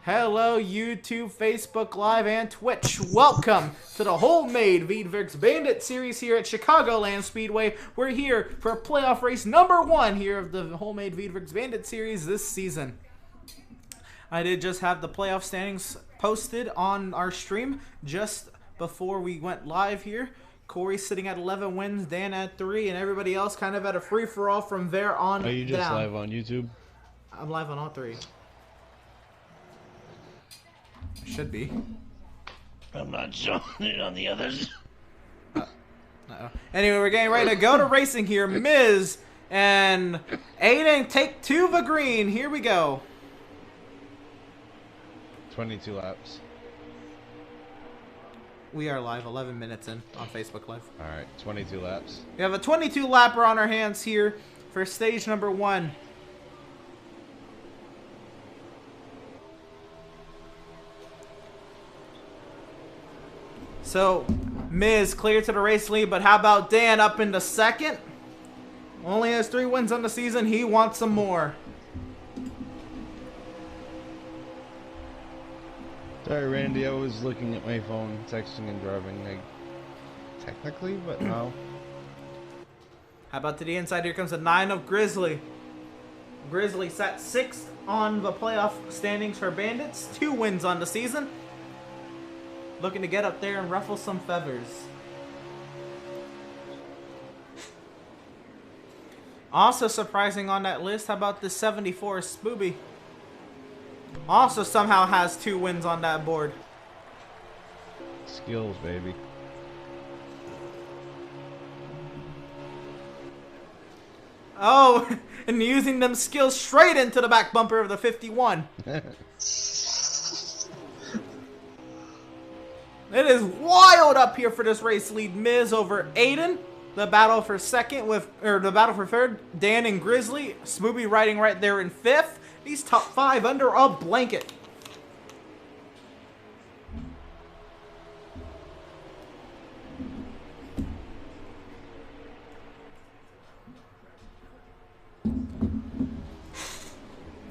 Hello YouTube, Facebook Live, and Twitch. Welcome to the Wholemade Veedverks Bandits series here at Chicagoland Speedway. We're here for playoff race number 1 here of the Wholemade Veedverks Bandits series this season. I did just have the playoff standings posted on our stream just before we went live here. Corey sitting at 11 wins, Dan at 3, and everybody else kind of at a free-for-all from there on down. Are you just live on YouTube? I'm live on all 3. Should be. I'm not showing it on the others. Anyway, we're getting ready to go to racing here. Miz and Aiden take 2 of a green. Here we go. 22 laps. We are live 11 minutes in on Facebook Live. Alright, 22 laps. We have a 22 lapper on our hands here for stage number 1. So, Miz clear to the race lead, but how about Dan up into second? Only has 3 wins on the season. He wants some more. Sorry, Randy, I was looking at my phone, texting and driving. Technically, but no. How about to the inside? Here comes a 9 of Grizzly. Grizzly sat 6th on the playoff standings for Bandits. 2 wins on the season. Looking to get up there and ruffle some feathers. Also surprising on that list, how about the 74 Spooby? Also somehow has 2 wins on that board. Skills, baby. Oh, and using them skills straight into the back bumper of the 51. It is wild up here for this race lead. Miz over Aiden. The battle for second the battle for third. Dan and Grizzly. Smoothie riding right there in 5th. These top 5 under a blanket.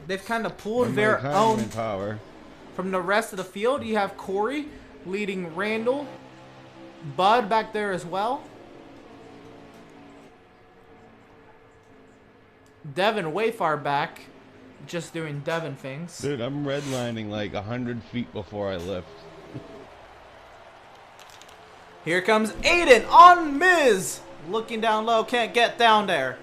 They've kind of pulled their own power from the rest of the field. You have Corey leading Randall. Bud back there as well. Devin way far back. Just doing Devin things. Dude, I'm redlining like 100 feet before I lift. Here comes Aiden on Miz. Looking down low. Can't get down there.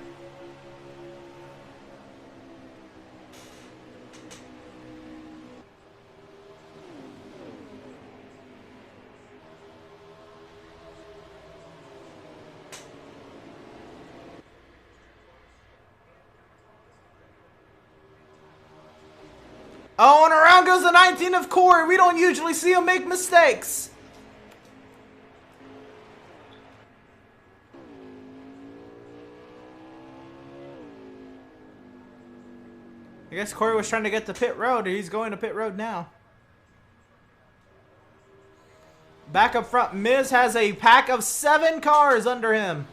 Oh, and around goes the 19 of Corey. We don't usually see him make mistakes. I guess Corey was trying to get to pit road. He's going to pit road now. Back up front, Miz has a pack of 7 cars under him.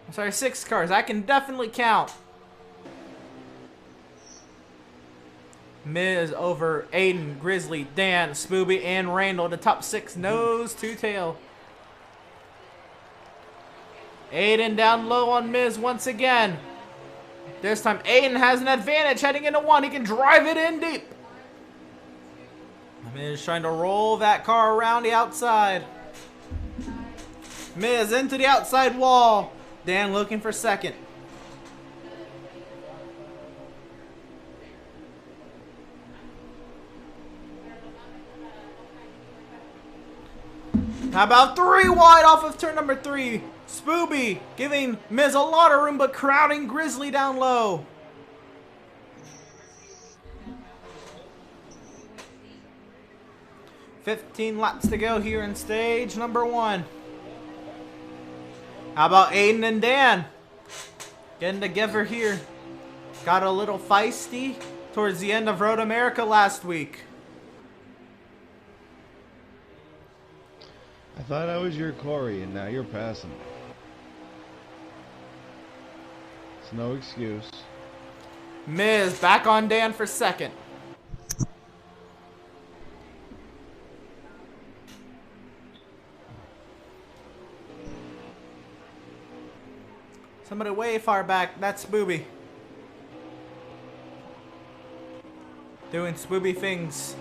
I'm sorry, 6 cars. I can definitely count. Miz over Aiden, Grizzly, Dan, Spooby, and Randall. The top 6 nose to tail. Aiden down low on Miz once again. This time Aiden has an advantage heading into 1. He can drive it in deep. Miz trying to roll that car around the outside. Miz into the outside wall. Dan looking for second. How about 3 wide off of turn number 3? Spooby giving Miz a lot of room, but crowding Grizzly down low. $15 laps to go here in stage number 1. How about Aiden and Dan? Getting together here. Got a little feisty towards the end of Road America last week. I thought I was your Corey, and now you're passing me. It's no excuse. Miz back on Dan for second. Somebody way far back. That's Spooby. Doing Spooby things.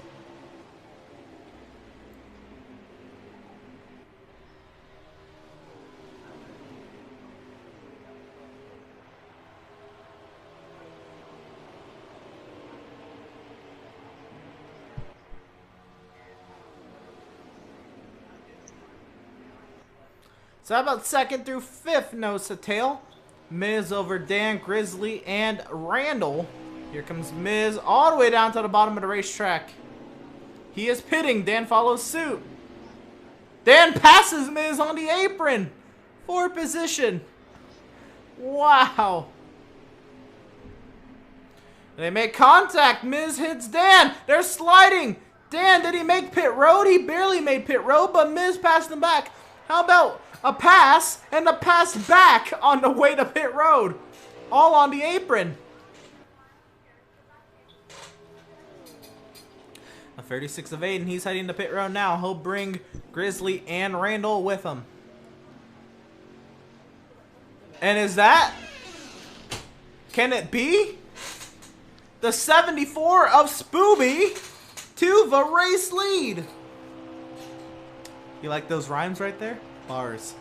So how about second through fifth nose to tail? Miz over Dan, Grizzly, and Randall. Here comes Miz all the way down to the bottom of the racetrack. He is pitting. Dan follows suit. Dan passes Miz on the apron for position. Wow. They make contact. Miz hits Dan. They're sliding. Dan, did he make pit road? He barely made pit road, but Miz passed him back. How about a pass and a pass back on the way to pit road? All on the apron. A 36 of 8, and he's heading to pit road now. He'll bring Grizzly and Randall with him. And is that... can it be? The 74 of Spooby to the race lead. You like those rhymes right there? Bars.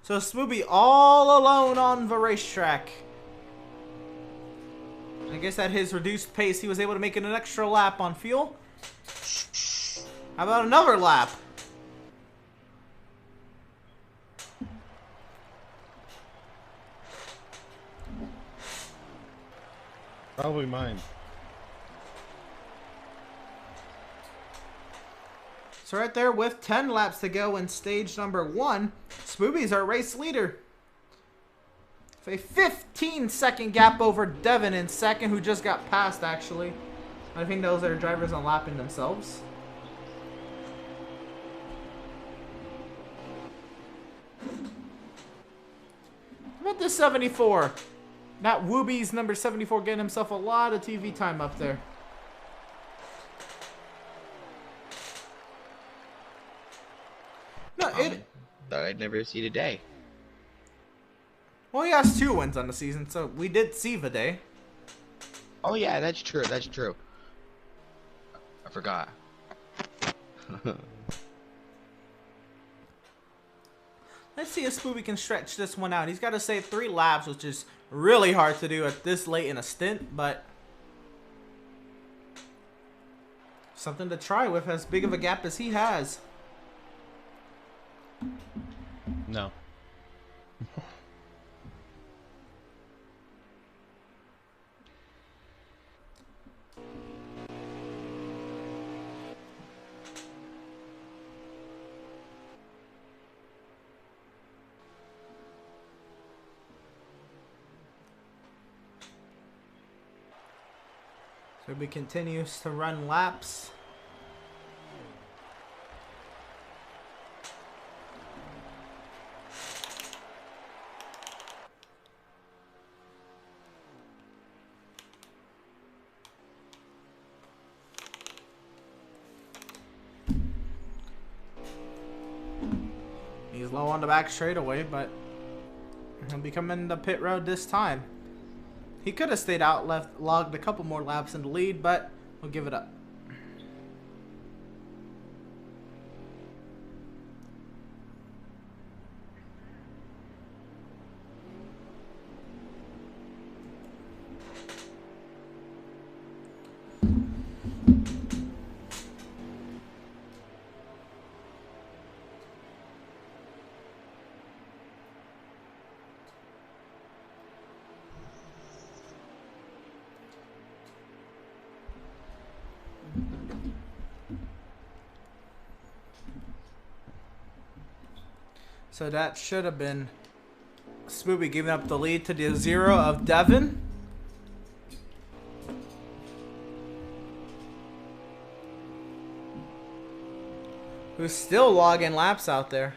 So Spooby all alone on the racetrack. I guess at his reduced pace, he was able to make an extra lap on fuel. How about another lap? Probably mine. So right there with 10 laps to go in stage number 1, Spooby's our race leader. With a 15-second gap over Devin in second, who just got passed, actually. I think those are drivers unlapping themselves. How about this 74? Not Wooby's number 74 getting himself a lot of TV time up there. No, Thought I'd never see the day. Well, he has 2 wins on the season, so we did see the day. Oh yeah, that's true. That's true. I forgot. Let's see if Spooby can stretch this one out. He's got to save 3 laps, which is really hard to do at this late in a stint, but something to try with as big of a gap as he has. No. Spooby continues to run laps. He's low on the back straightaway, but he'll be coming to pit road this time. He could have stayed out, logged a couple more laps in the lead, but we'll give it up. So that should have been Spooby giving up the lead to the 0 of Devin. Who's still logging laps out there.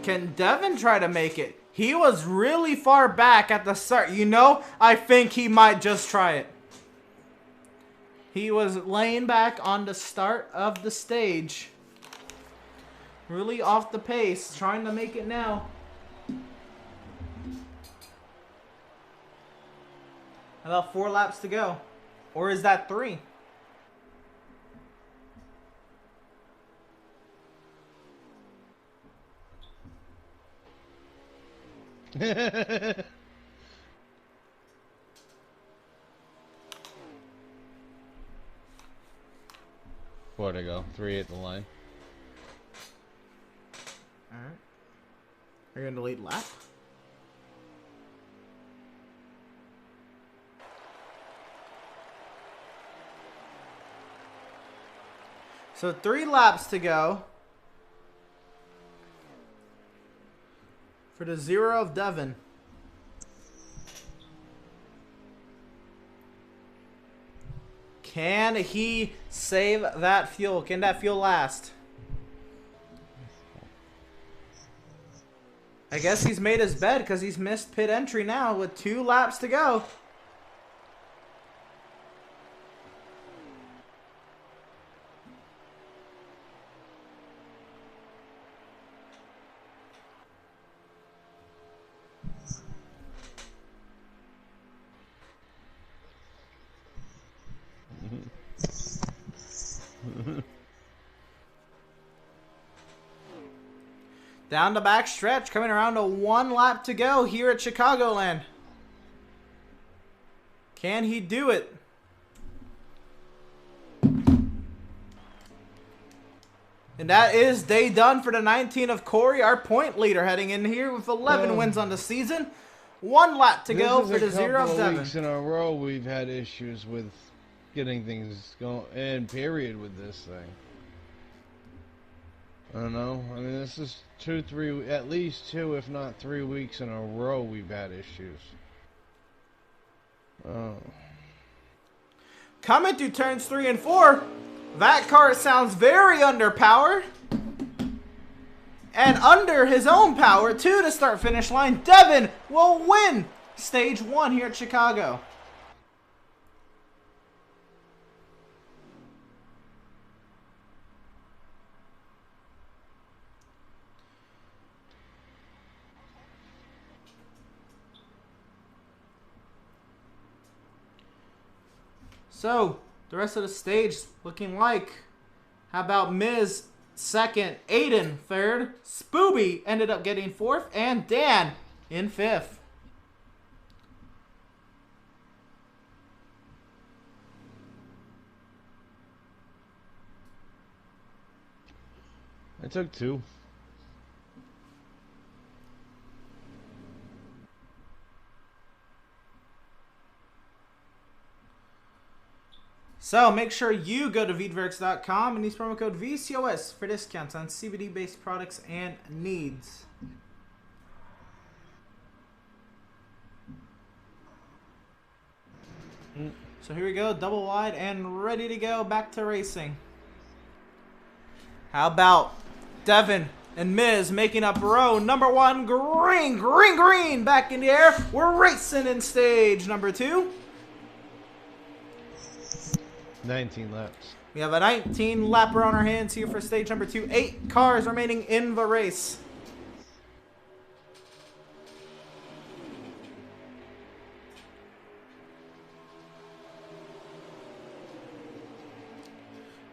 Can Devin try to make it? He was really far back at the start. You know, I think he might just try it. He was laying back on the start of the stage. Really off the pace, trying to make it now. About 4 laps to go. Or is that 3? Where'd I go? 3 at the line. Alright. Are you going to lead lap? So 3 laps to go for the 0 of Devin. Can he save that fuel? Can that fuel last? I guess he's made his bed because he's missed pit entry now with 2 laps to go. Down the back stretch, coming around to 1 lap to go here at Chicagoland. Can he do it? And that is day done for the 19 of Corey, our point leader, heading in here with 11 wins on the season. 1 lap to go for the 0 of Devin. Weeks in a row we've had issues with getting things going, and period with this thing. I don't know. I mean, this is 2, 3, at least 2, if not 3 weeks in a row we've had issues. Oh. Coming through turns 3 and 4, that car sounds very underpowered. And under his own power, too, to start finish line. Devin will win stage 1 here at Chicago. So, the rest of the stage looking like, how about Miz 2nd, Aiden 3rd, Spooby ended up getting 4th, and Dan in 5th. I took 2. So make sure you go to Veedverks.com and use promo code VCOS for discounts on CBD-based products and needs. So here we go, double wide and ready to go back to racing. How about Devin and Miz making up row number 1, green, back in the air. We're racing in stage number 2. 19 laps. We have a 19 lapper on our hands here for stage number 2. 8 cars remaining in the race.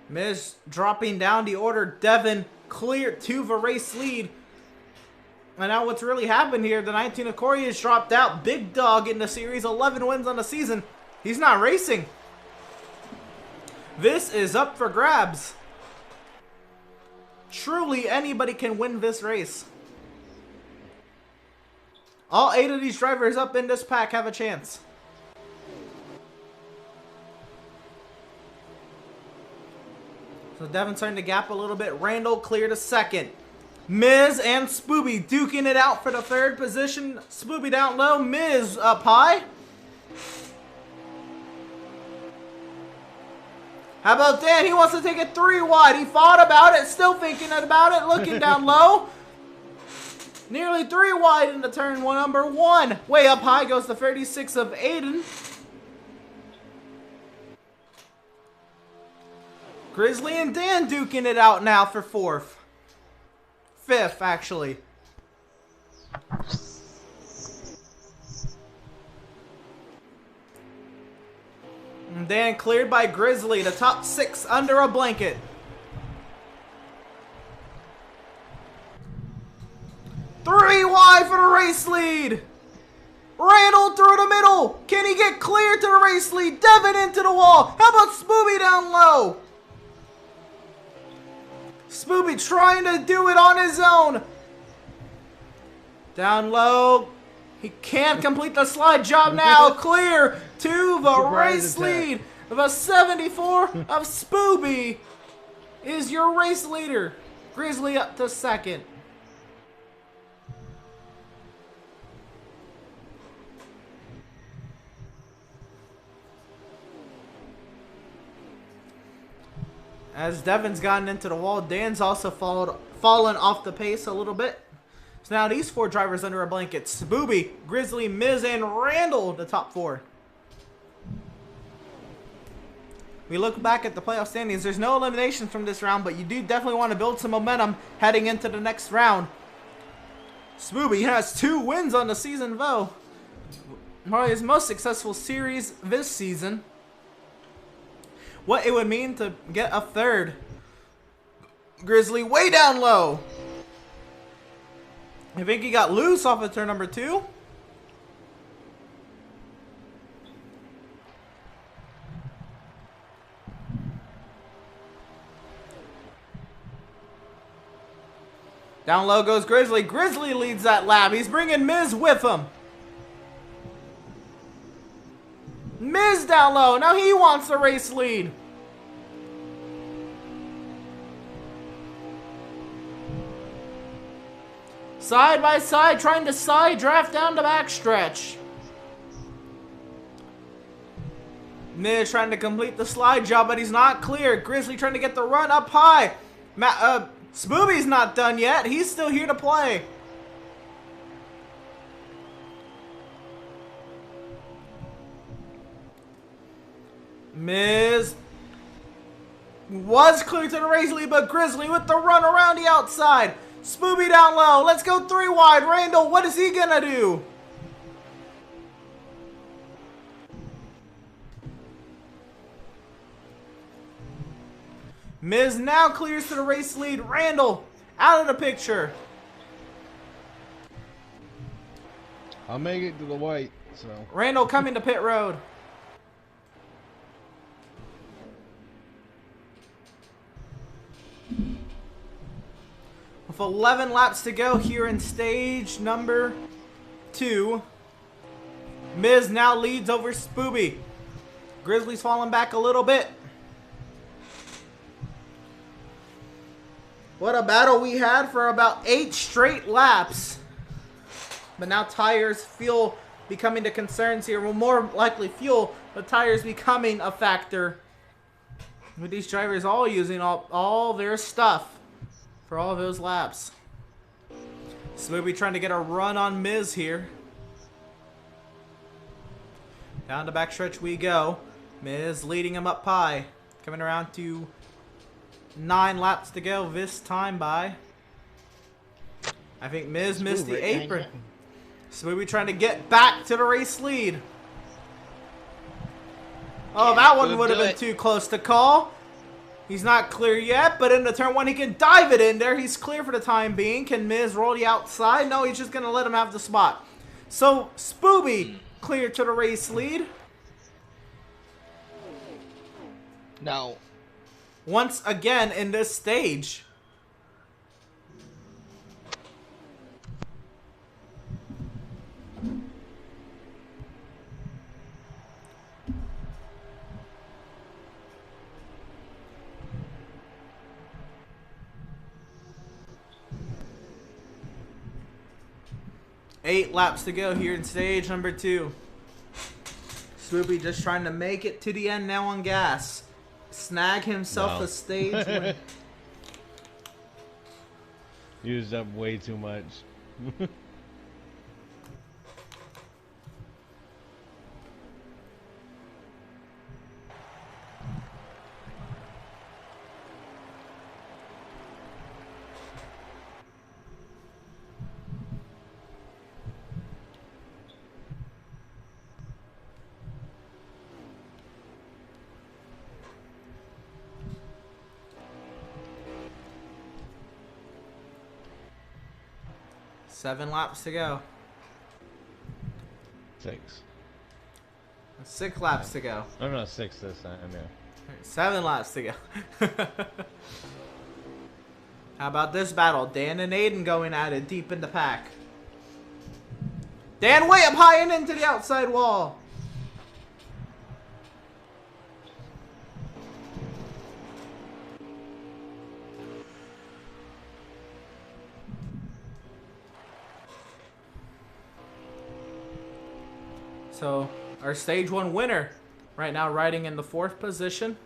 Miz dropping down the order. Devin clear to the race lead. And now what's really happened here, the 19 of Corey has dropped out. Big dog in the series, 11 wins on the season. He's not racing. This is up for grabs. Truly, anybody can win this race. All 8 of these drivers up in this pack have a chance. So Devin's starting to gap a little bit. Randall clear to 2nd. Miz and Spooby duking it out for the 3rd position. Spooby down low, Miz up high. How about Dan? He wants to take it 3 wide. He thought about it, still thinking about it, looking down low. Nearly 3 wide into turn one, number 1. Way up high goes the 36 of Aiden. Grizzly and Dan duking it out now for 4th. 5th, actually. And Dan cleared by Grizzly, the top 6 under a blanket. Three wide for the race lead. Randall through the middle. Can he get clear to the race lead? Devin into the wall. How about Spooby down low? Spooby trying to do it on his own. Down low. He can't complete the slide job now. Clear to the race lead of a 74 of Spooby is your race leader. Grizzly up to 2nd. As Devin's gotten into the wall, Dan's also fallen off the pace a little bit. So now these 4 drivers under a blanket. Spooby, Grizzly, Miz, and Randall, the top 4. We look back at the playoff standings. There's no eliminations from this round, but you do definitely want to build some momentum heading into the next round. Spooby has 2 wins on the season, though. Probably his most successful series this season. What it would mean to get a 3rd. Grizzly way down low. I think he got loose off of turn number 2. Down low goes Grizzly. Grizzly leads that lap. He's bringing Miz with him. Miz down low. Now he wants the race lead. Side by side, trying to side draft down the backstretch. Miz trying to complete the slide job, but he's not clear. Grizzly trying to get the run up high. Spooby's not done yet. He's still here to play. Miz was clear to the race lead, but Grizzly with the run around the outside. Spooby down low. Let's go 3 wide. Randall, what is he gonna do? Miz now clears to the race lead. Randall out of the picture. I'll make it to the white, so. Randall coming to pit road. With 11 laps to go here in stage number 2. Miz now leads over Spooby. Grizzly's falling back a little bit. What a battle we had for about 8 straight laps. But now tires, fuel becoming the concerns here. Well, more likely fuel, but tires becoming a factor. With these drivers all using all their stuff for all of those laps. Spooby trying to get a run on Miz here. Down the backstretch we go. Miz leading him up high. Coming around to 9 laps to go this time by. I think Miz missed the apron. Spooby trying to get back to the race lead. Oh, yeah, that one would have been too close to call. He's not clear yet, but into turn 1 he can dive it in there. He's clear for the time being. Can Miz roll the outside? No, he's just going to let him have the spot. So, Spooby clear to the race lead. No. Once again in this stage. Eight laps to go here in stage number 2. Spooby just trying to make it to the end now on gas. Snag himself a stage win. Used up way too much. Seven laps to go. 6. 6 laps to go. Oh no, 6 this time. Yeah. 7 laps to go. How about this battle? Dan and Aiden going at it deep in the pack. Dan way up high and into the outside wall. So, our stage 1 winner right now riding in the 4th position.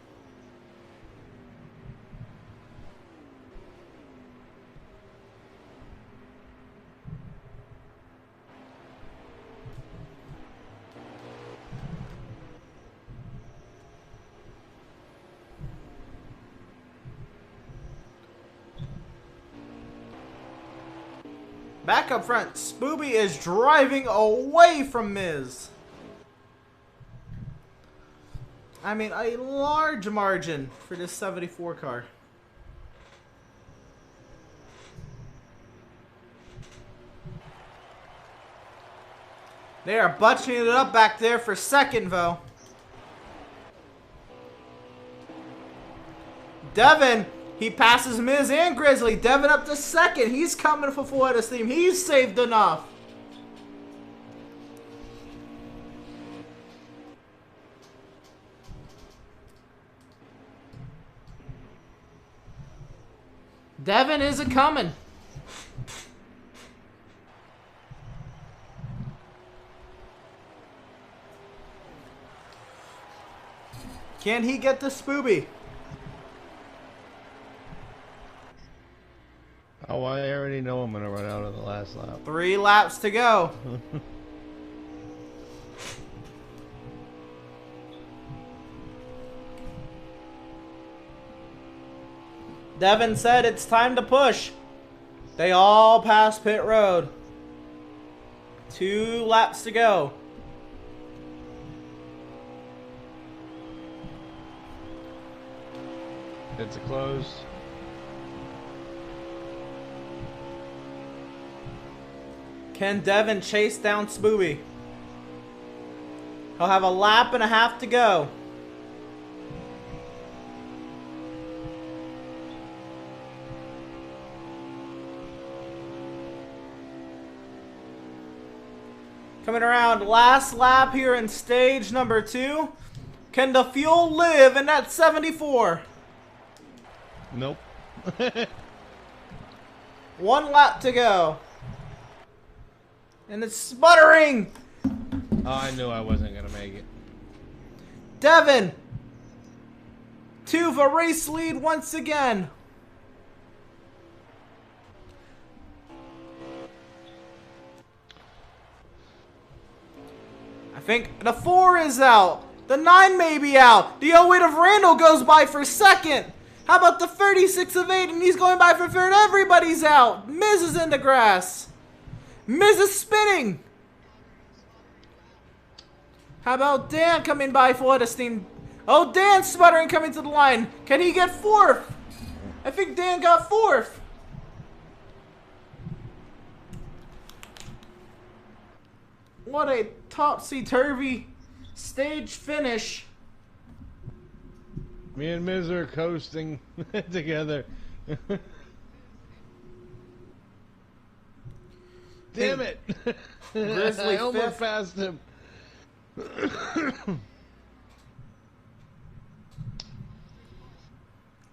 Back up front, Spooby is driving away from Miz. I mean, a large margin for this 74 car. They are butching it up back there for second, though. Devin, he passes Miz and Grizzly. Devin up to second. He's coming for full head of steam. He's saved enough. Devin is a-coming. Can he get the Spooby? Oh, I already know I'm gonna run out of the last lap. 3 laps to go. Devin said it's time to push. They all pass pit road. 2 laps to go. It's a close. Can Devin chase down Spooby? He'll have a lap and a half to go. Coming around, last lap here in stage number 2. Can the fuel live in that 74? Nope. 1 lap to go. And it's sputtering. Oh, I knew I wasn't gonna make it. Devin to the race lead once again. I think the 4 is out. The 9 may be out. The 08 of Randall goes by for second. How about the 36 of Aiden? He's going by for third. Everybody's out. Miz is in the grass. Miz is spinning. How about Dan coming by full head of steam? Oh, Dan's sputtering coming to the line. Can he get 4th? I think Dan got 4th. What a topsy-turvy stage finish. Me and Miz are coasting together. Damn it! Grizzly I almost fifth. passed him.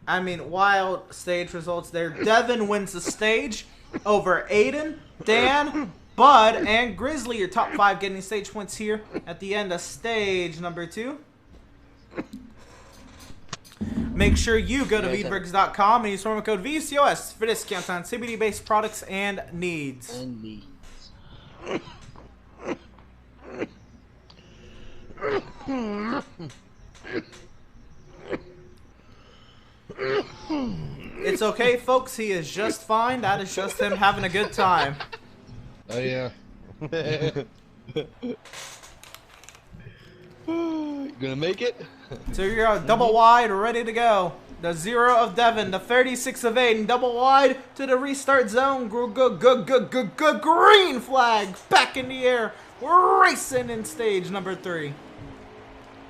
I mean, wild stage results there. Devin wins the stage over Aiden, Dan, Bud, and Grizzly. Your top 5 getting stage points here at the end of stage number 2. Make sure you go to Yes, sir. Veedverks.com and use promo code VCOS for discounts on CBD-based products and needs. And needs. It's okay, folks. He is just fine. That is just him having a good time. Oh yeah. You gonna make it? So you're a double wide, ready to go. The 0 of Devin, the 36 of Aiden, double wide to the restart zone. Green flag back in the air. We're racing in stage number 3.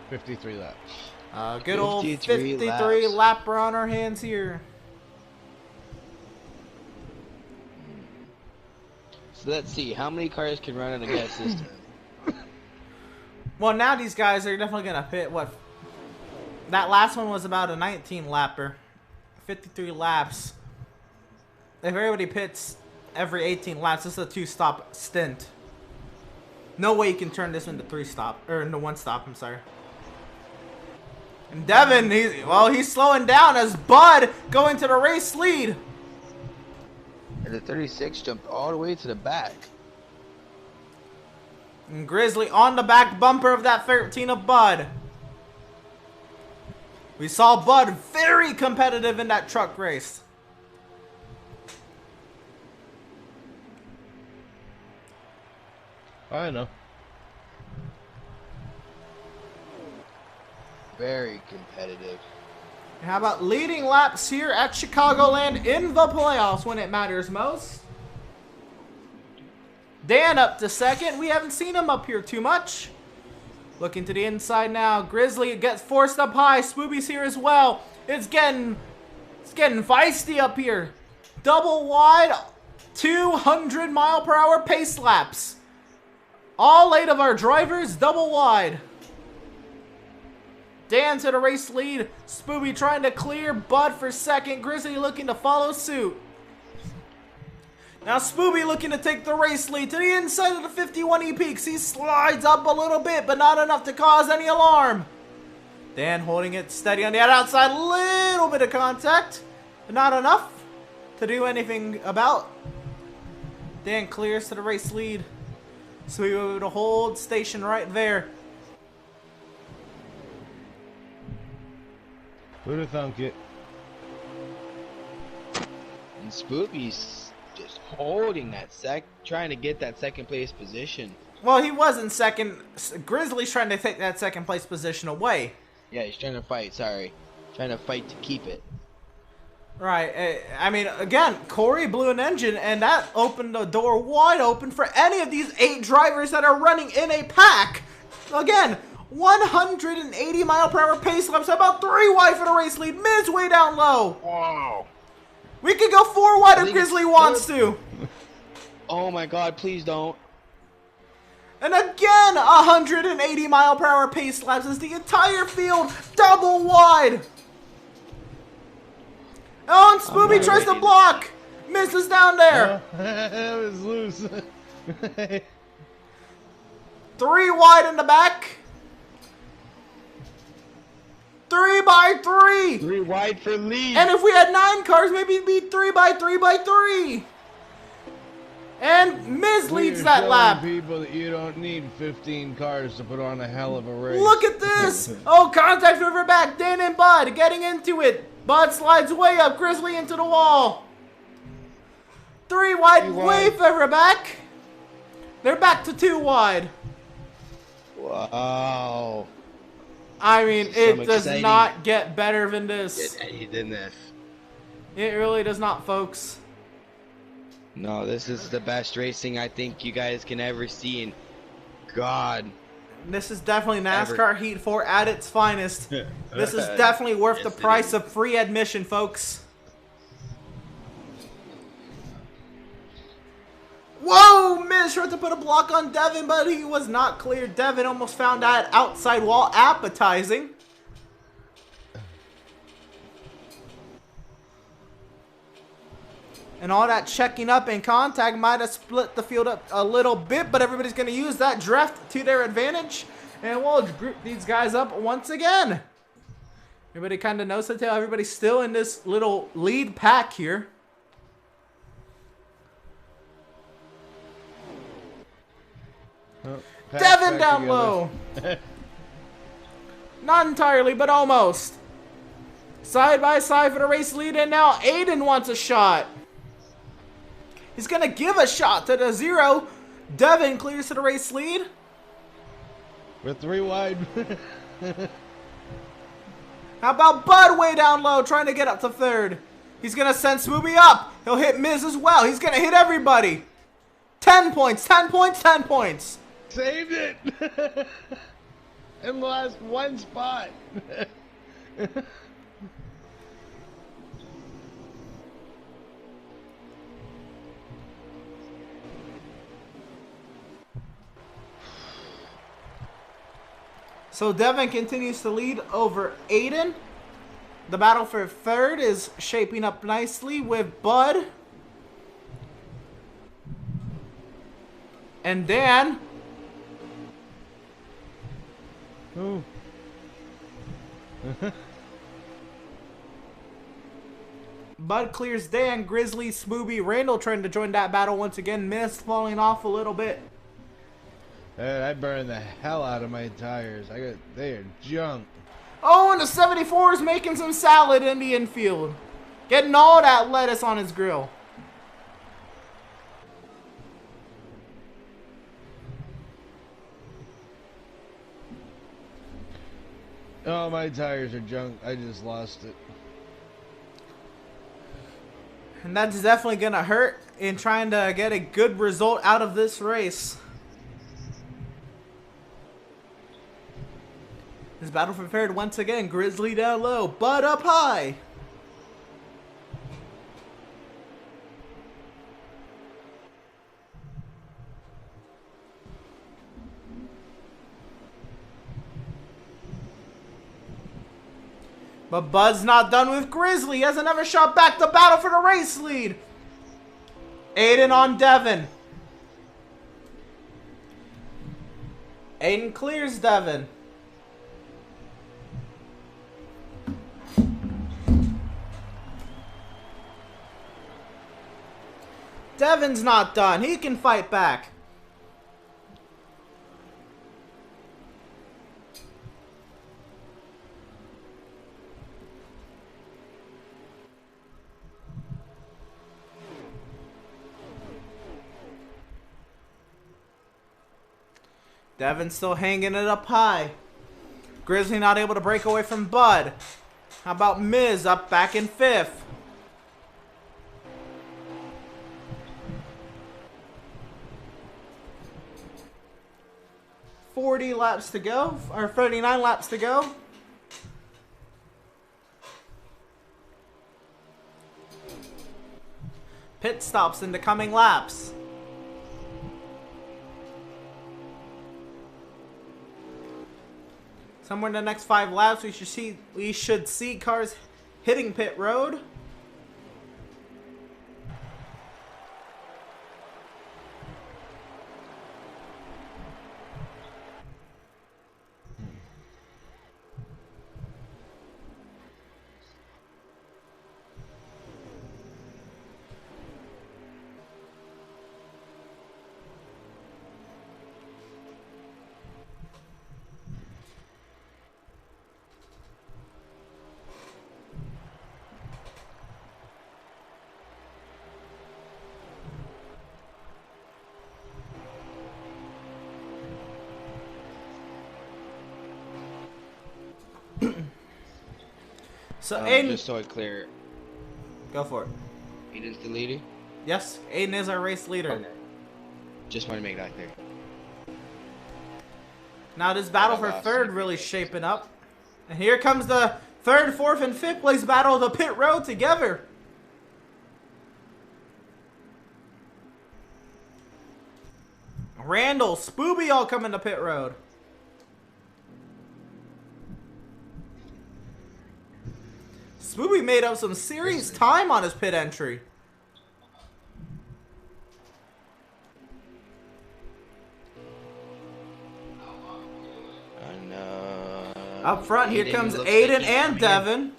53 laps. Good old 53 53 lapper on our hands here. So let's see, how many cars can run on a gas system? Well, now these guys are definitely going to pit. What? That last one was about a 19 lapper. 53 laps. If everybody pits every 18 laps, this is a 2-stop stint. No way you can turn this into 3-stop. Or into 1-stop, I'm sorry. And Devin, he's slowing down as Bud going to the race lead. And the 36 jumped all the way to the back. And Grizzly on the back bumper of that 13 of Bud. We saw Bud very competitive in that truck race. I know. Very competitive. And how about leading laps here at Chicagoland in the playoffs when it matters most? Dan up to second. We haven't seen him up here too much. Looking to the inside now. Grizzly gets forced up high. Spooby's here as well. It's getting feisty up here. Double wide, 200-mile-per-hour pace laps. All 8 of our drivers double wide. Dan to the race lead. Spooby trying to clear. Bud for second. Grizzly looking to follow suit. Now Spooby looking to take the race lead to the inside of the 51E peaks. He slides up a little bit, but not enough to cause any alarm. Dan holding it steady on the outside. Little bit of contact, but not enough to do anything about. Dan clears to the race lead. So we able to hold station right there. Who'd have thunk it? And Spoopy's just holding that trying to get that second place position. Well, he was in second. Grizzly's trying to take that second place position away. Yeah, he's trying to fight, sorry. Trying to fight to keep it. Right. I mean, again, Corey blew an engine, and that opened the door wide open for any of these 8 drivers that are running in a pack. Again, 180-mile-per-hour pace laps, about 3 wide for the race lead. Miz way down low. Wow. We could go 4 wide if Grizzly wants to. Oh my god, please don't. And again, 180-mile-per-hour pace laps as the entire field double wide. Oh, and Spooby tries to block. Misses down there. That was loose. 3 wide in the back. 3 by 3. 3 wide for lead. And if we had 9 cars, maybe it'd be 3 by 3 by 3. And Miz leads You're that showing lap. people that you don't need 15 cars to put on a hell of a race. Look at this. Oh, contact over back. Dan and Bud getting into it. Bud slides way up. Grizzly into the wall. 3 wide, way further back. They're back to 2 wide. Wow. I mean, it does exciting. not get better than this. Than this. It really does not, folks. No, this is the best racing I think you guys can ever see. And God. This is definitely NASCAR Heat 4 at its finest. This is definitely worth Yes, the it price is. of free admission, folks. Whoa! Miz tried to put a block on Devin, but he was not clear. Devin almost found that outside wall appetizing. And all that checking up and contact might have split the field up a little bit, but everybody's going to use that draft to their advantage. And we'll group these guys up once again. Everybody kind of knows the tail. Everybody's still in this little lead pack here. Oh, Devin down low. Not entirely, but almost. Side by side for the race lead, and now Aiden wants a shot. He's going to give a shot to the 0. Devin clears to the race lead. We're 3 wide. How about Bud way down low, trying to get up to 3rd. He's going to send Smooby up. He'll hit Miz as well. He's going to hit everybody. 10 points, 10 points, 10 points. Saved it. In the last one spot. So Devin continues to lead over Aiden. The battle for 3rd is shaping up nicely with Bud and Dan. Oh. Bud clears Dan, Grizzly, Smooby, Randall trying to join that battle once again. Missed, falling off a little bit. Man, I burned the hell out of my tires. They are junk. Oh, and the 74 is making some salad in the infield. Getting all that lettuce on his grill. Oh, my tires are junk. I just lost it. And that's definitely going to hurt in trying to get a good result out of this race. This battle for 3rd once again. Grizzly down low, Bud up high. But Bud's not done with Grizzly. He has another shot back to battle for the race lead. Aiden on Devin. Aiden clears Devin. Devin's not done. He can fight back. Devin's still hanging it up high. Grizzly not able to break away from Bud. How about Miz up back in 5th? .40 laps to go, or 39 laps to go. Pit stops in the coming laps. Somewhere in the next 5 laps, we should see cars hitting pit road. So Aiden, just so it's clear, go for it. Aiden's the leader? Yes, Aiden is our race leader. Okay. Just want to make that clear. Now this battle for 3rd really shaping up. And here comes the 3rd, 4th, and 5th place battle of the pit road together. Randall, Spooby all coming to pit road. Spooby made up some serious time on his pit entry. Up front, here Aiden comes looks Aiden like he's and coming in. Devin.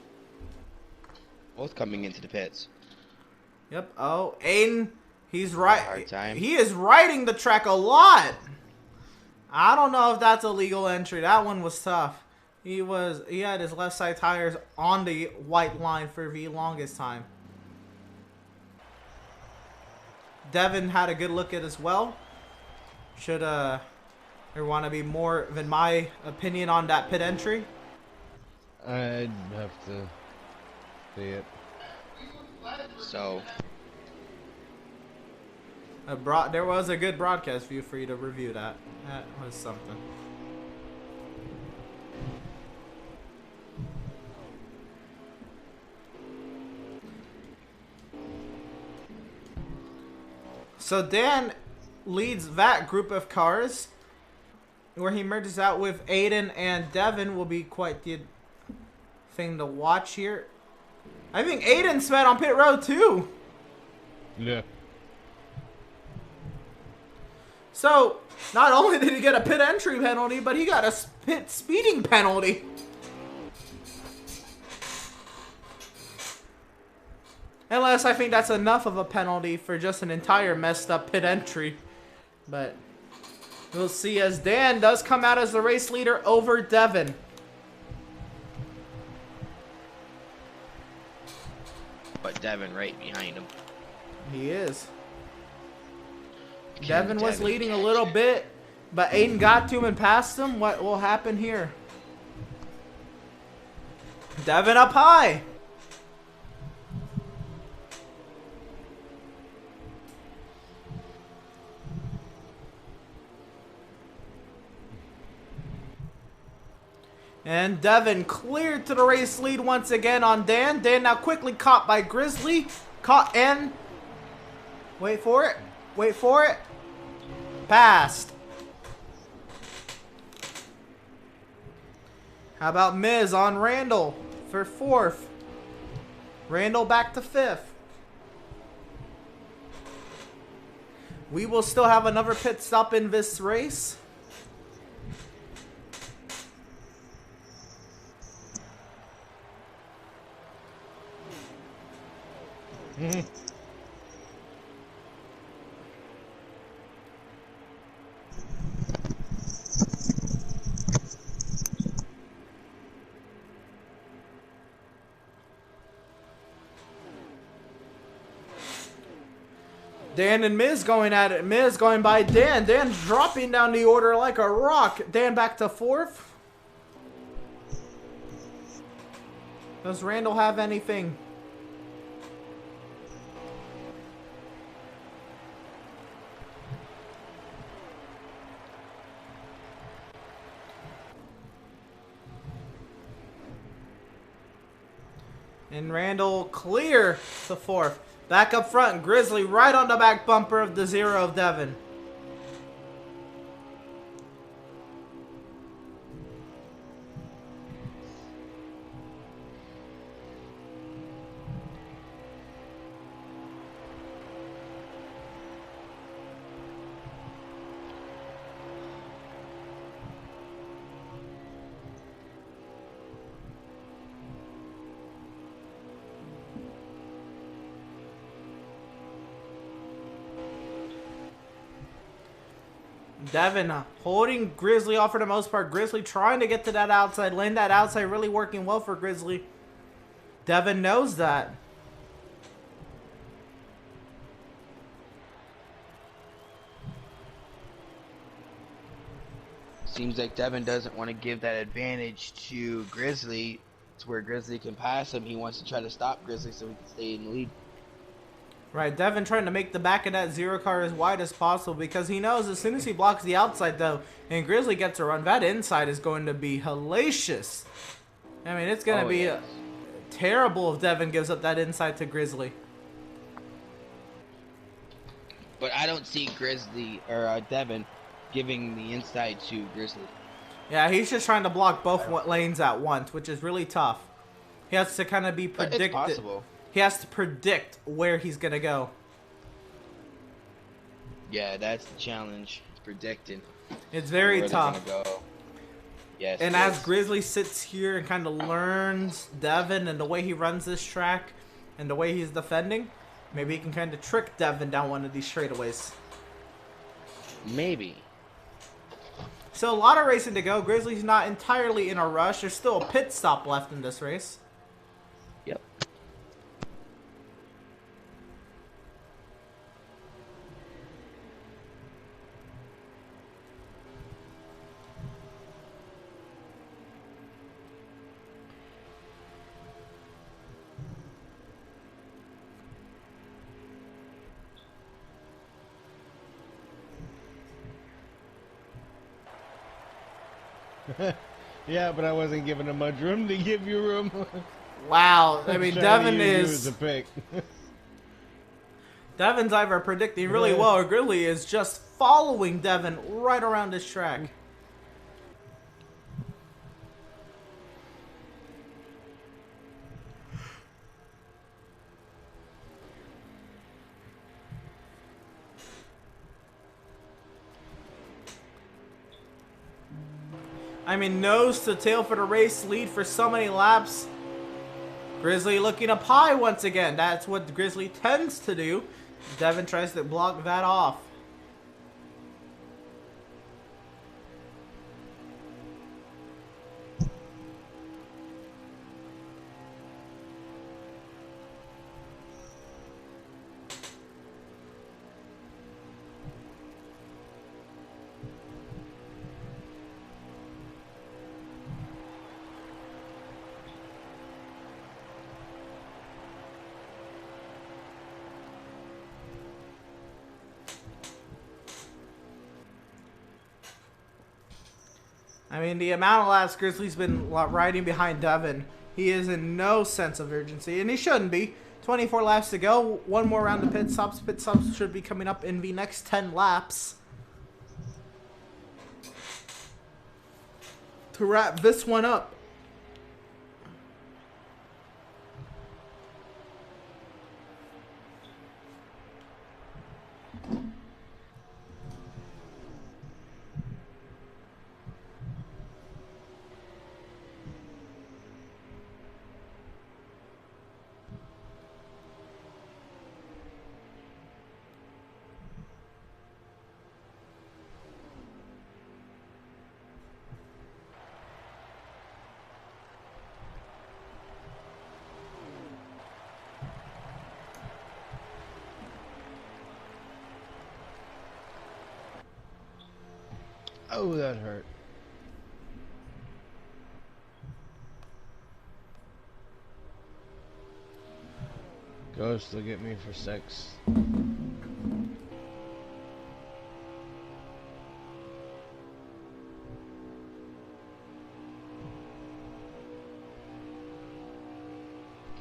Both coming into the pits. Yep. Oh, Aiden, he's Hard time. He is riding the track a lot. I don't know if that's a legal entry. That one was tough. He had his left side tires on the white line for the longest time. Devin had a good look at as well. Should there want to be more than my opinion on that pit entry? I'd have to see it. So, There was a good broadcast view for you to review that. That was something. So Dan leads that group of cars, where he merges out with Aiden and Devin will be quite the thing to watch here. I think Aiden's met on pit road too. Yeah. So not only did he get a pit entry penalty, but he got a pit speeding penalty. Unless I think that's enough of a penalty for just an entire messed up pit entry. But we'll see as Dan does come out as the race leader over Devin. but Devin right behind him. He is. Can Devin was Devin leading a catch little it? bit, but Aiden got to him and passed him. What will happen here? Devin up high. And Devin cleared to the race lead once again on Dan. Dan now quickly caught by Grizzly. Caught and... Wait for it. Wait for it. Passed. How about Miz on Randall for 4th? Randall back to 5th. We will still have another pit stop in this race. Dan and Miz going at it. Miz going by Dan. Dan dropping down the order like a rock. Dan back to 4th. Does Randall have anything? And Randall clear to 4th. Back up front, Grizzly right on the back bumper of the 0 of Devin. Devin holding Grizzly off for the most part. Grizzly trying to get to that outside lane. That outside really working well for Grizzly. Devin knows that. Seems like Devin doesn't want to give that advantage to Grizzly. It's where Grizzly can pass him. He wants to try to stop Grizzly so he can stay in the lead. Right, Devin trying to make the back of that 0 car as wide as possible because he knows as soon as he blocks the outside, though, and Grizzly gets a run, that inside is going to be hellacious. I mean, it's going to be terrible if Devin gives up that inside to Grizzly. But I don't see Grizzly or Devin giving the inside to Grizzly. Yeah, he's just trying to block both lanes at once, which is really tough. He has to kind of be But it's predicted. possible. He has to predict where he's going to go. Yeah, that's the challenge. It's predicting. It's very where they're tough. gonna go. Yes. And yes. as Grizzly sits here and kind of learns Devin and the way he runs this track and the way he's defending, maybe he can kind of trick Devin down one of these straightaways. Maybe. So a lot of racing to go. Grizzly's not entirely in a rush. There's still a pit stop left in this race. Yep. Yeah, but I wasn't giving him much room to give you room. Wow. I mean, Devin is is... a pick. Devin's either predicting really well or Grizzly is just following Devin right around this track. I mean, nose to tail for the race, lead for so many laps. Grizzly looking up high once again. That's what Grizzly tends to do. Devin tries to block that off. I mean, the amount of laps Grizzly's been riding behind Devin, he is in no sense of urgency, and he shouldn't be. 24 laps to go, one more round of pit stops. Pit stops should be coming up in the next 10 laps. To wrap this one up. Oh, that hurt. Ghost, look at me for sex.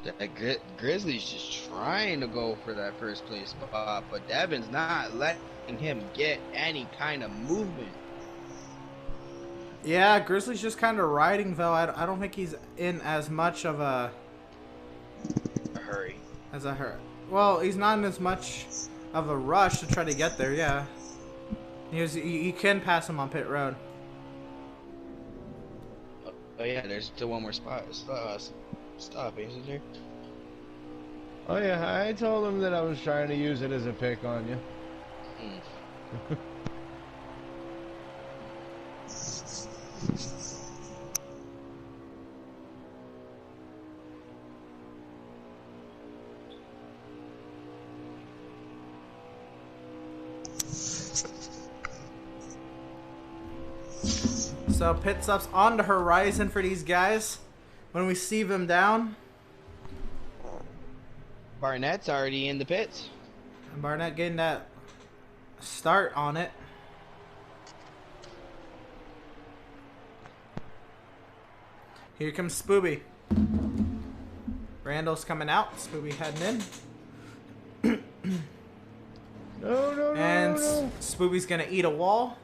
That Grizzly's just trying to go for that first place spot, but Devin's not letting him get any kind of movement. Yeah, Grizzly's just kind of riding, though. I don't think he's in as much of a hurry. Well, he's not in as much of a rush to try to get there, yeah. You can pass him on pit road. Oh yeah, there's still one more spot. Stop, isn't there? Oh yeah, I told him that I was trying to use it as a pick on you. So pit stops on the horizon for these guys. When we see them down. Barnett's already in the pits. And Barnett getting that start on it. Here comes Spooby. Randall's coming out. Spooby heading in. No. And Spooby's gonna eat a wall.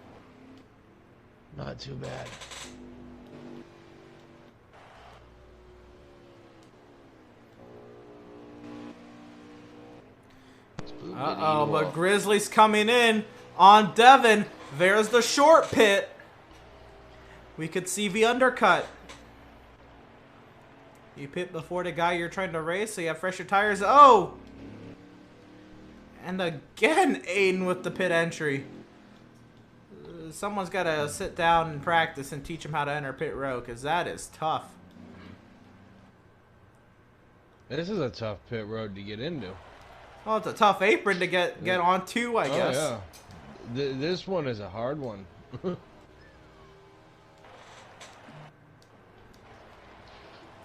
Not too bad. Uh-oh, but Grizzly's coming in on Devin. There's the short pit. We could see the undercut. You pit before the guy you're trying to race, so you have fresher tires. Oh! And again, Aiden with the pit entry. Someone's got to sit down and practice and teach him how to enter pit row, because that is tough. This is a tough pit road to get into. Well, it's a tough apron to get onto, I guess. Oh, yeah. This one is a hard one.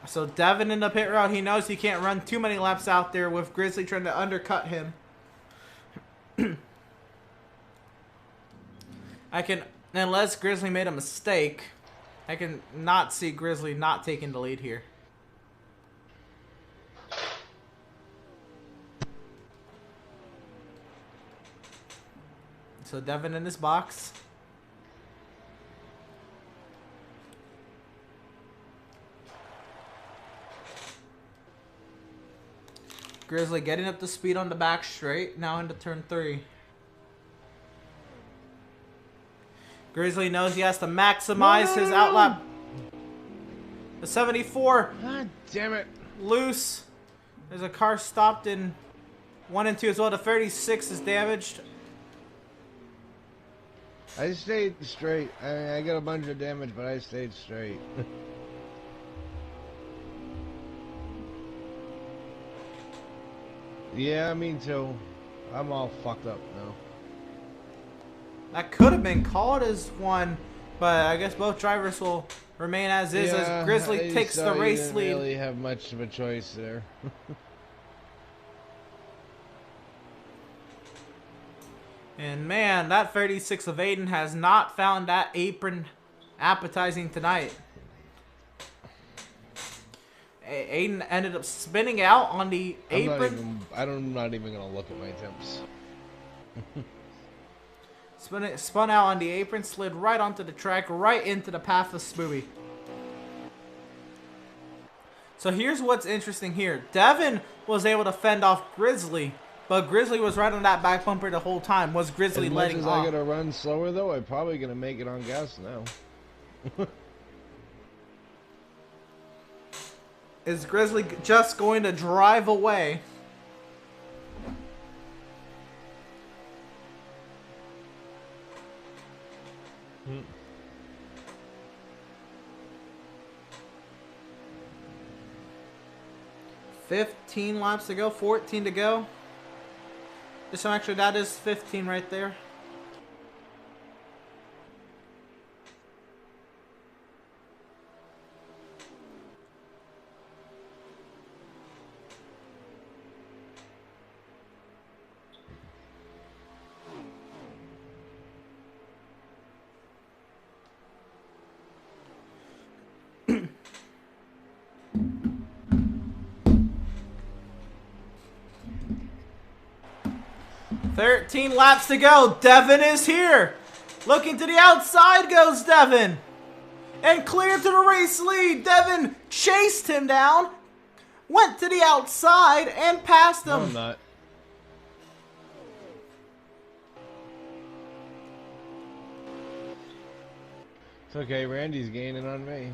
So Devin in the pit road, he knows he can't run too many laps out there with Grizzly trying to undercut him. Unless Grizzly made a mistake, I can not see Grizzly not taking the lead here. So Devin in his box. Grizzly getting up to speed on the back straight, now into turn 3. Grizzly knows he has to maximize his outlap. The 74. God damn it. Loose. There's a car stopped in 1 and 2 as well. The 36 is damaged. I stayed straight. I mean, I got a bunch of damage, but I stayed straight. Yeah, me too. I'm all fucked up now. That could have been called as one, but I guess both drivers will remain as is as Grizzly takes the race lead. Didn't really have much of a choice there. And man, that 36 of Aiden has not found that apron appetizing tonight. Aiden ended up spinning out on the apron. I'm not even gonna look at my temps. Spun out on the apron, slid right onto the track, right into the path of Smoothie. So here's what's interesting here. Devin was able to fend off Grizzly, but Grizzly was right on that back bumper the whole time. Was Grizzly letting off? As much as I gotta run slower though, I'm probably gonna make it on gas now. Is Grizzly just going to drive away? Hmm. $15 laps to go, 14 to go. So actually that is 15 right there. $13 laps to go. Devin is here. Looking to the outside goes Devin. And clear to the race lead. Devin chased him down. Went to the outside and passed him. No, I'm not. It's okay, Randy's gaining on me.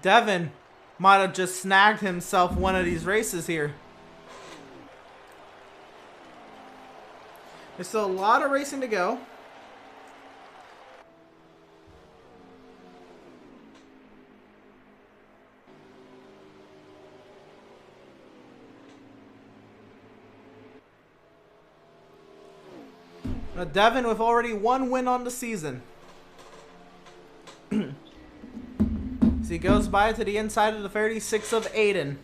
Devin might have just snagged himself one of these races here. There's still a lot of racing to go. Now Devin with already 1 win on the season. So he goes by to the inside of the 36 of Aiden.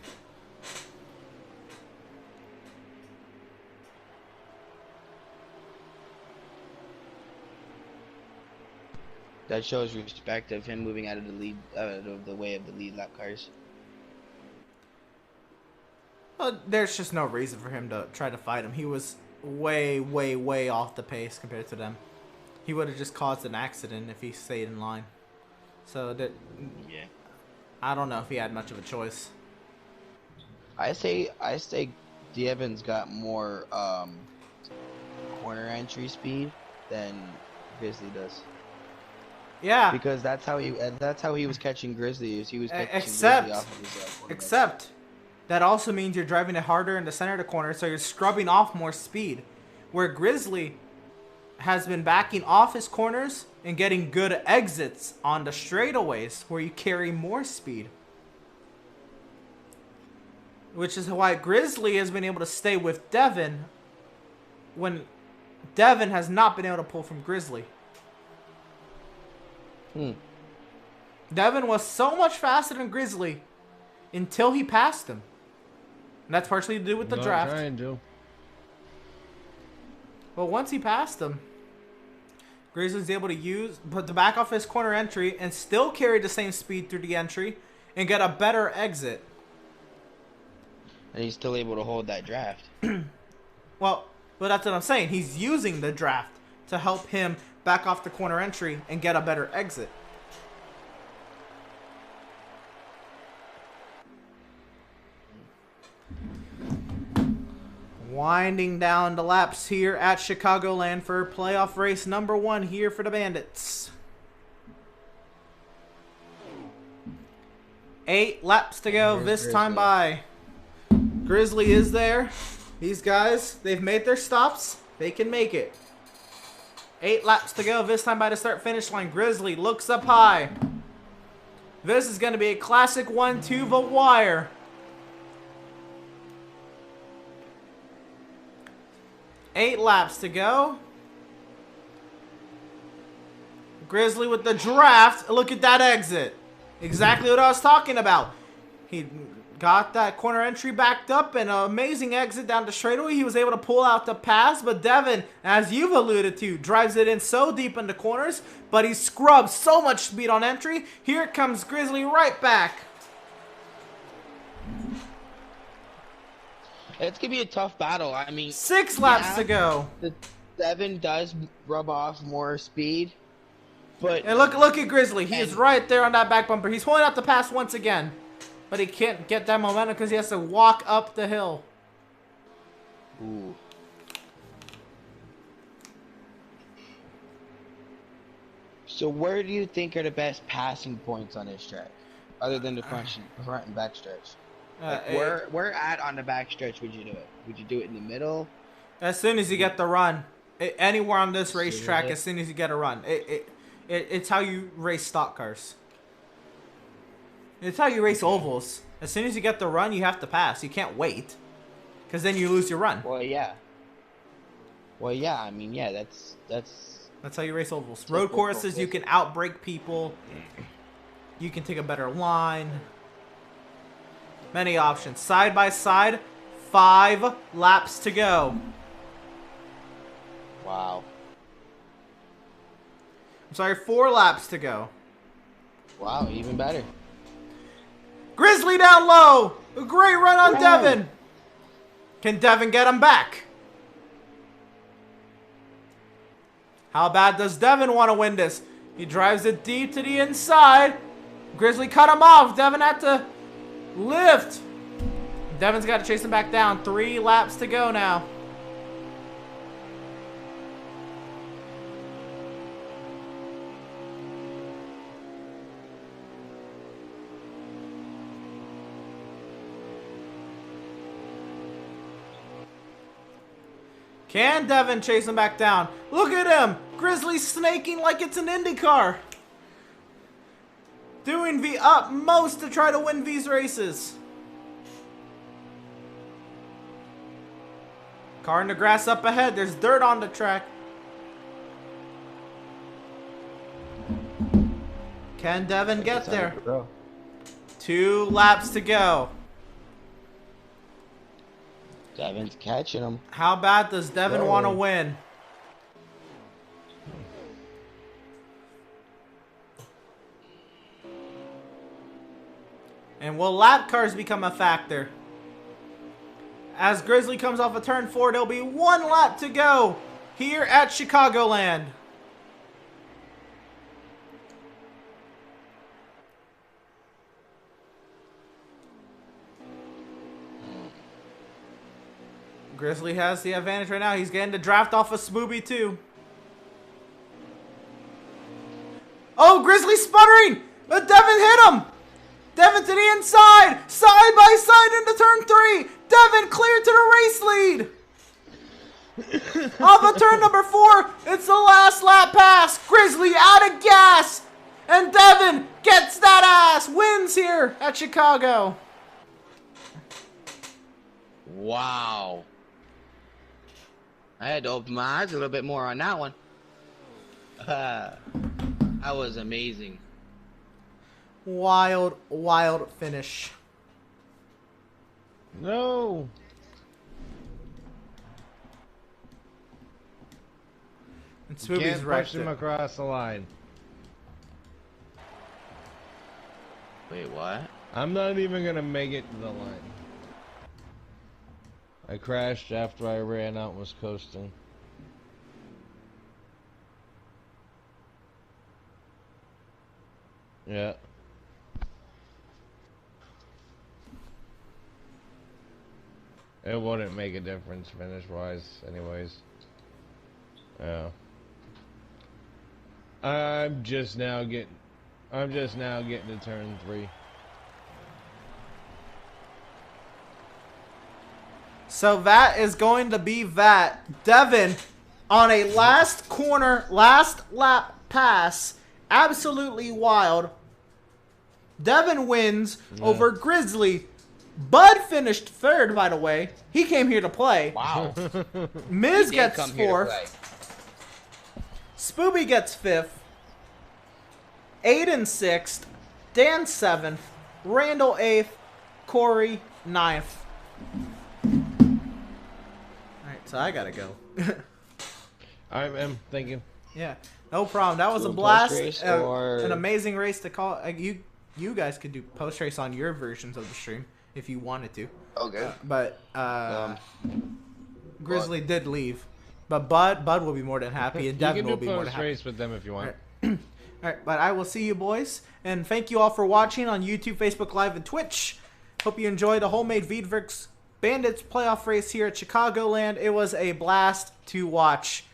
That shows respect of him moving out of the lead, out of the way of the lead lap cars. Well, there's just no reason for him to try to fight him. He was way, way, way off the pace compared to them. He would have just caused an accident if he stayed in line. So that, yeah, I don't know if he had much of a choice. I say Devin's got more corner entry speed than Grizzly does. Yeah. Because that's how he was catching Grizzly. He was catching Except, Grizzly off of his corner exit. except, that also means you're driving it harder in the center of the corner, so you're scrubbing off more speed. Where Grizzly has been backing off his corners and getting good exits on the straightaways where you carry more speed. Which is why Grizzly has been able to stay with Devin when Devin has not been able to pull from Grizzly. Devin was so much faster than Grizzly until he passed him. And that's partially to do with the draft. Trying to. But once he passed him, Grizzly's able to put the back off his corner entry and still carry the same speed through the entry and get a better exit. And he's still able to hold that draft. Well, but that's what I'm saying. He's using the draft to help him back off the corner entry and get a better exit. Winding down the laps here at Chicagoland for playoff race number 1 here for the Bandits. 8 laps to go this time by. Grizzly is there. These guys, they've made their stops. They can make it. 8 laps to go this time by the start-finish line. Grizzly looks up high. This is going to be a classic 1-2 the wire. Eight laps to go. Grizzly with the draft. Look at that exit. Exactly what I was talking about. He got that corner entry backed up and an amazing exit down the straightaway. He was able to pull out the pass, but Devin, as you've alluded to, drives it in so deep in the corners, but he scrubs so much speed on entry. Here comes Grizzly right back. It's going to be a tough battle. I mean, 6 laps to go. The Devin does rub off more speed, but And look at Grizzly. He is right there on that back bumper. He's pulling out the pass once again, but he can't get that momentum because he has to walk up the hill. Ooh. So where do you think are the best passing points on this track, other than the front and back stretch? Like where at on the back stretch would you do it? Would you do it in the middle? As soon as you get the run. Anywhere on this racetrack, as soon as you get a run. It's how you race stock cars. It's how you race ovals. As soon as you get the run, you have to pass. You can't wait. Because then you lose your run. Well, yeah. Well, yeah, I mean, yeah, That's how you race ovals. Road courses, you can outbrake people. You can take a better line. Many options. Side by side, 5 laps to go. Wow. I'm sorry, 4 laps to go. Wow, even better. Grizzly down low. A great run on Devin. Can Devin get him back? How bad does Devin want to win this? He drives it deep to the inside. Grizzly cut him off. Devin had to lift. Devin's got to chase him back down. 3 laps to go now. Can Devin chase him back down? Look at him! Grizzly's snaking like it's an IndyCar. Doing the utmost to try to win these races. Car in the grass up ahead. There's dirt on the track. Can Devin get there? 2 laps to go. Devin's catching him. How bad does Devin want to win? And will lap cars become a factor? As Grizzly comes off of turn 4, there'll be 1 lap to go here at Chicagoland. Grizzly has the advantage right now. He's getting the draft off of Smooby too. sputtering, but Devin hit him. Devin to the inside, side by side into turn 3. Devin cleared to the race lead. Off of turn number 4, it's the last lap pass. Grizzly out of gas, and Devin gets that ass, wins here at Chicago. Wow. I had to open my eyes a little bit more on that one. That was amazing. Wild, wild finish. No. And Swoopy's Can't push wrecked him it. across the line. Wait, what? I'm not even gonna make it to the line. I crashed after I ran out and was coasting. Yeah. It wouldn't make a difference finish-wise, anyways. Yeah. I'm just now getting to turn 3. So that is going to be that. Devin on a last corner, last lap pass. Absolutely wild. Devin wins over Grizzly. Bud finished 3rd, by the way. He came here to play. Wow. Miz He did gets come here to 4th. play. Spooby gets 5th. Aiden 6th. Dan 7th. Randall 8th. Corey 9th. Alright, so I gotta go. I'm thinking. Yeah, no problem. That was a Doing blast. post-race or- An amazing race to call. You guys could do post race on your versions of the stream if you wanted to. Okay. But Grizzly did leave. But Bud will be more than happy, and You Devin can will do be more than post happy. race with them if you want. All right, but I will see you boys, and thank you all for watching on YouTube, Facebook Live, and Twitch. Hope you enjoyed the Wholemade Veedverks Bandits playoff race here at Chicagoland. It was a blast to watch.